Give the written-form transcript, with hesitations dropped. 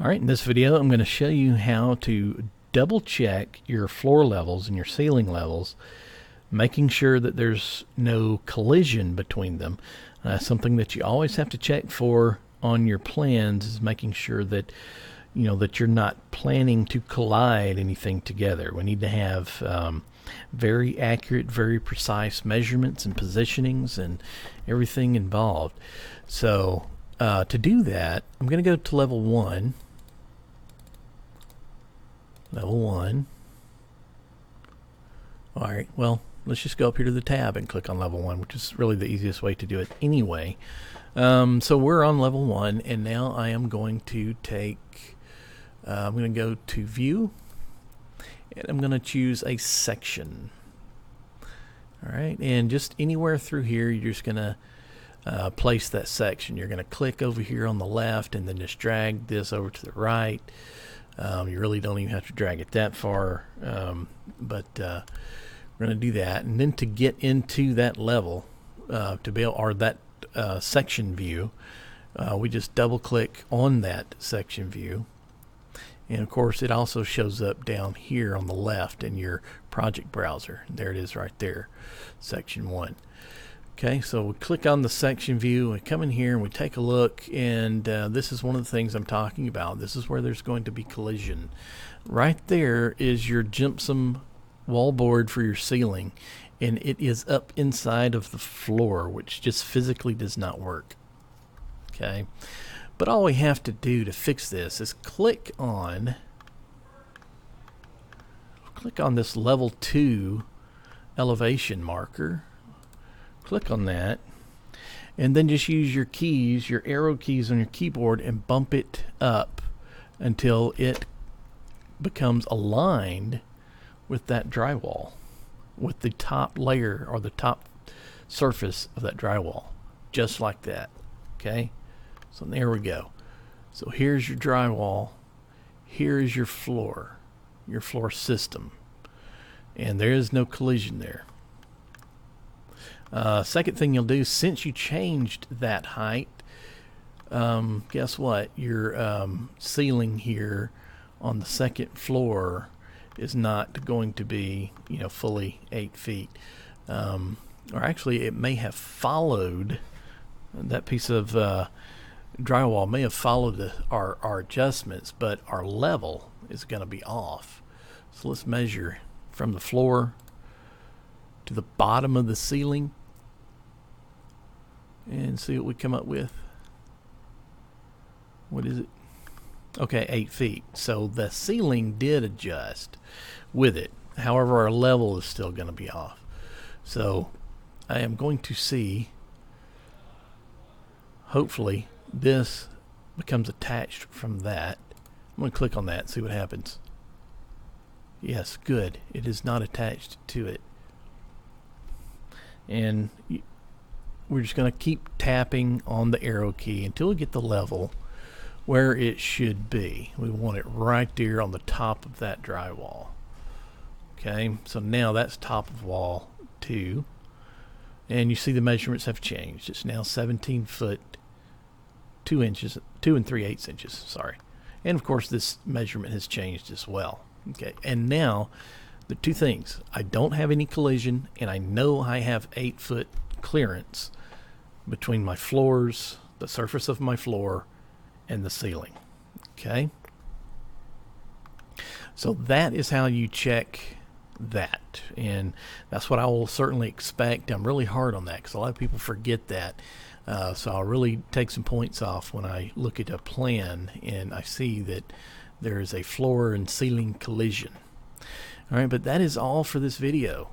Alright, in this video I'm going to show you how to double check your floor levels and your ceiling levels, making sure that there's no collision between them. Something that you always have to check for on your plans is making sure that that you're not planning to collide anything together. We need to have very accurate, very precise measurements and positionings and everything involved. So to do that, I'm going to go to level 1. Level 1. Alright, well, let's just go up here to the tab and click on level 1, which is really the easiest way to do it anyway. So we're on level 1, and now I am going to take, I'm going to go to View, and I'm going to choose a section. Alright, and just anywhere through here, you're just going to place that section. You're going to click over here on the left, and then just drag this over to the right. You really don't even have to drag it that far, but we're going to do that. And then to get into that level, to be able, or that section view, we just double click on that section view. And of course it also shows up down here on the left in your project browser. There it is right there, section 1. Okay, so we click on the section view, we come in here and we take a look, and this is one of the things I'm talking about. This is where there's going to be collision. Right there is your gypsum wall board for your ceiling, and it is up inside of the floor, which just physically does not work. Okay, but all we have to do to fix this is click on this level 2 elevation marker. Click on that, and then just use your keys, your arrow keys on your keyboard, and bump it up until it becomes aligned with that drywall, with the top layer or the top surface of that drywall, just like that. Okay, so there we go. So here's your drywall, here is your floor system, and there is no collision there. Second thing you'll do, since you changed that height, guess what? Your ceiling here on the second floor is not going to be, fully 8 feet. Or actually, it may have followed, that piece of drywall may have followed our adjustments, but our level is going to be off. So let's measure from the floor to the bottom of the ceiling and see what we come up with. What is it? Okay, 8 feet. So the ceiling did adjust with it. However, our level is still going to be off. So I am going to see, hopefully this becomes attached from that. I'm going to click on that and see what happens. Yes, good. It is not attached to it. And we're just going to keep tapping on the arrow key until we get the level where it should be. We want it right there on the top of that drywall. Okay, so now that's top of wall 2, and you see the measurements have changed. It's now 17 foot 2 inches, 2 3/8 inches, sorry. And of course this measurement has changed as well. Okay, and now the two things, I don't have any collision, and I know I have 8 foot clearance between my floors, the surface of my floor, and the ceiling. Okay, so that is how you check that, and that's what I will certainly expect. I'm really hard on that because a lot of people forget that, so I'll really take some points off when I look at a plan and I see that there is a floor and ceiling collision. Alright, but that is all for this video.